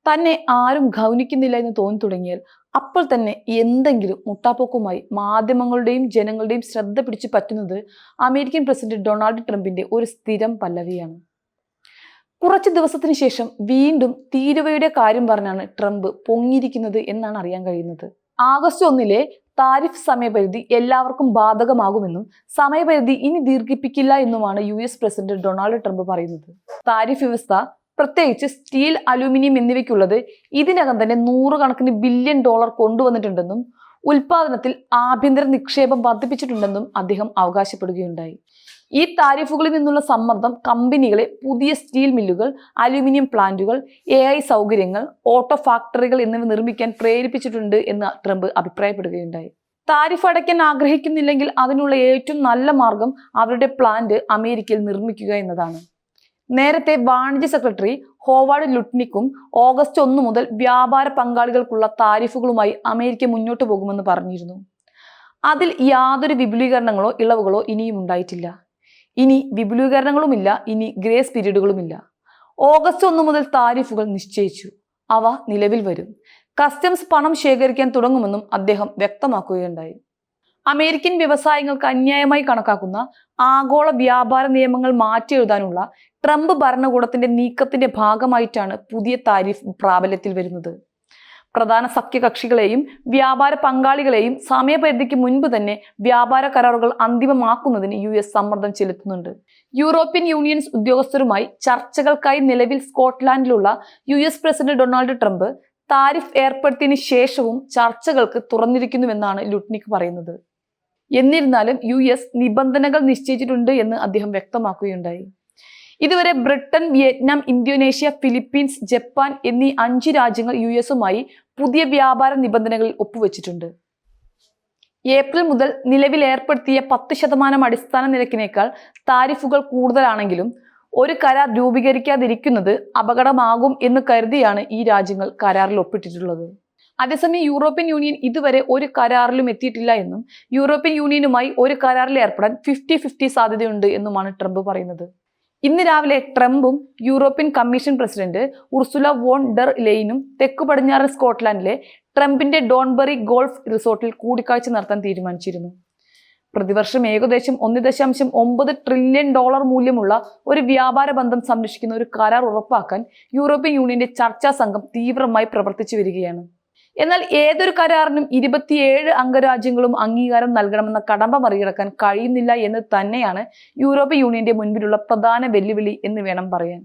തന്നെ ആരും ഗൗനിക്കുന്നില്ല എന്ന് തോന്നി തുടങ്ങിയാൽ അപ്പോൾ തന്നെ എന്തെങ്കിലും മുട്ടാപ്പോക്കുമായി മാധ്യമങ്ങളുടെയും ജനങ്ങളുടെയും ശ്രദ്ധ പിടിച്ചു പറ്റുന്നത് അമേരിക്കൻ പ്രസിഡന്റ് ഡൊണാൾഡ് ട്രംപിന്റെ ഒരു സ്ഥിരം പല്ലവിയാണ്. കുറച്ച് ദിവസത്തിന് ശേഷം വീണ്ടും തീരുവയുടെ കാര്യം പറഞ്ഞാണ് ട്രംപ് പൊങ്ങിയിരിക്കുന്നത് എന്നാണ് അറിയാൻ കഴിയുന്നത്. ആഗസ്റ്റ് 1 താരിഫ് സമയപരിധി എല്ലാവർക്കും ബാധകമാകുമെന്നും സമയപരിധി ഇനി ദീർഘിപ്പിക്കില്ല എന്നുമാണ് US പ്രസിഡന്റ് ഡൊണാൾഡ് ട്രംപ് പറയുന്നത്. താരിഫ് വ്യവസ്ഥ പ്രത്യേകിച്ച് സ്റ്റീൽ, അലൂമിനിയം എന്നിവയ്ക്കുള്ളത് ഇതിനകം തന്നെ $100 ബില്യൺ കൊണ്ടുവന്നിട്ടുണ്ടെന്നും ഉൽപാദനത്തിൽ ആഭ്യന്തര നിക്ഷേപം വർദ്ധിപ്പിച്ചിട്ടുണ്ടെന്നും അദ്ദേഹം അവകാശപ്പെടുകയുണ്ടായി. ഈ താരിഫുകളിൽ നിന്നുള്ള സമ്മർദ്ദം കമ്പനികളെ പുതിയ സ്റ്റീൽ മില്ലുകൾ, അലൂമിനിയം പ്ലാന്റുകൾ, AI സൗകര്യങ്ങൾ, ഓട്ടോ ഫാക്ടറികൾ എന്നിവ നിർമ്മിക്കാൻ പ്രേരിപ്പിച്ചിട്ടുണ്ട് എന്ന് ട്രംപ് അഭിപ്രായപ്പെടുകയുണ്ടായി. താരിഫ് അടയ്ക്കാൻ ആഗ്രഹിക്കുന്നില്ലെങ്കിൽ അതിനുള്ള ഏറ്റവും നല്ല മാർഗം അവരുടെ പ്ലാന്റ് അമേരിക്കയിൽ നിർമ്മിക്കുക എന്നതാണ്. നേരത്തെ വാണിജ്യ സെക്രട്ടറി ഹോവാർഡ് ലുട്നിക്കും ഓഗസ്റ്റ് 1 മുതൽ വ്യാപാര പങ്കാളികൾക്കുള്ള താരിഫുകളുമായി അമേരിക്ക മുന്നോട്ട് പോകുമെന്ന് പറഞ്ഞിരുന്നു. അതിൽ യാതൊരു വിപുലീകരണങ്ങളോ ഇളവുകളോ ഇനിയും ഉണ്ടായിട്ടില്ല. ഇനി വിപുലീകരണങ്ങളുമില്ല, ഇനി ഗ്രേസ് പീരീഡുകളുമില്ല. ഓഗസ്റ്റ് 1 മുതൽ താരിഫുകൾ നിശ്ചയിച്ചു. അവ നിലവിൽ വരും. കസ്റ്റംസ് പണം ശേഖരിക്കാൻ തുടങ്ങുമെന്നും അദ്ദേഹം വ്യക്തമാക്കുകയുണ്ടായി. അമേരിക്കൻ വ്യവസായങ്ങൾക്ക് അന്യായമായി കണക്കാക്കുന്ന ആഗോള വ്യാപാര നിയമങ്ങൾ മാറ്റിയെഴുതാനുള്ള ട്രംപ് ഭരണകൂടത്തിന്റെ നീക്കത്തിന്റെ ഭാഗമായിട്ടാണ് പുതിയ താരിഫ് പ്രാബല്യത്തിൽ വരുന്നത്. പ്രധാന സഖ്യകക്ഷികളെയും വ്യാപാര പങ്കാളികളെയും സമയപരിധിക്ക് മുൻപ് തന്നെ വ്യാപാര കരാറുകൾ അന്തിമമാക്കുന്നതിന് US സമ്മർദ്ദം ചെലുത്തുന്നുണ്ട്. യൂറോപ്യൻ യൂണിയൻ ഉദ്യോഗസ്ഥരുമായി ചർച്ചകൾക്കായി നിലവിൽ സ്കോട്ട്ലാൻഡിലുള്ള US president Donald Trump tariff ഏർപ്പെടുത്തിയതിനു ശേഷവും ചർച്ചകൾക്ക് തുറന്നിരിക്കുന്നുവെന്നാണ് ലുട്നിക് പറയുന്നത്. എന്നിരുന്നാലും US നിബന്ധനകൾ നിശ്ചയിച്ചിട്ടുണ്ട് എന്ന് അദ്ദേഹം വ്യക്തമാക്കുകയുണ്ടായി. ഇതുവരെ Britain, Vietnam, Indonesia, Philippines, Japan എന്നീ 5 രാജ്യങ്ങൾ USുമായി പുതിയ വ്യാപാര നിബന്ധനകളിൽ ഒപ്പുവെച്ചിട്ടുണ്ട്. ഏപ്രിൽ മുതൽ നിലവിൽ ഏർപ്പെടുത്തിയ 10% അടിസ്ഥാന നിരക്കിനേക്കാൾ താരിഫുകൾ കൂടുതലാണെങ്കിലും ഒരു കരാർ രൂപീകരിക്കാതിരിക്കുന്നത് അപകടമാകും എന്ന് കരുതിയാണ് ഈ രാജ്യങ്ങൾ കരാറിൽ ഒപ്പിട്ടിട്ടുള്ളത്. അതേസമയം യൂറോപ്യൻ യൂണിയൻ ഇതുവരെ ഒരു കരാറിലും എത്തിയിട്ടില്ല എന്നും യൂറോപ്യൻ യൂണിയനുമായി ഒരു കരാറിൽ ഏർപ്പെടാൻ 50-50 സാധ്യതയുണ്ട് എന്നുമാണ് ട്രംപ് പറയുന്നത്. ഇന്ന് രാവിലെ ട്രംപും European commission president Ursula von der ലെയിനും തെക്കു പടിഞ്ഞാറൻ സ്കോട്ട്ലാൻഡിലെ ട്രംപിന്റെ ഡോൺബറി ഗോൾഫ് റിസോർട്ടിൽ കൂടിക്കാഴ്ച നടത്താൻ തീരുമാനിച്ചിരുന്നു. പ്രതിവർഷം ഏകദേശം $1.9 ട്രില്യൺ മൂല്യമുള്ള ഒരു വ്യാപാര ബന്ധം സംരക്ഷിക്കുന്ന ഒരു കരാർ ഉറപ്പാക്കാൻ യൂറോപ്യൻ യൂണിയന്റെ ചർച്ചാ സംഘം തീവ്രമായി പ്രവർത്തിച്ചു വരികയാണ്. എന്നാൽ ഏതൊരു കരാറിനും 27 അംഗരാജ്യങ്ങളും അംഗീകാരം നൽകണമെന്ന കടമ്പ മറികടക്കാൻ കഴിയുന്നില്ല എന്ന് തന്നെയാണ് യൂറോപ്യൻ യൂണിയന്റെ മുൻപിലുള്ള പ്രധാന വെല്ലുവിളി എന്ന് വേണം പറയാൻ.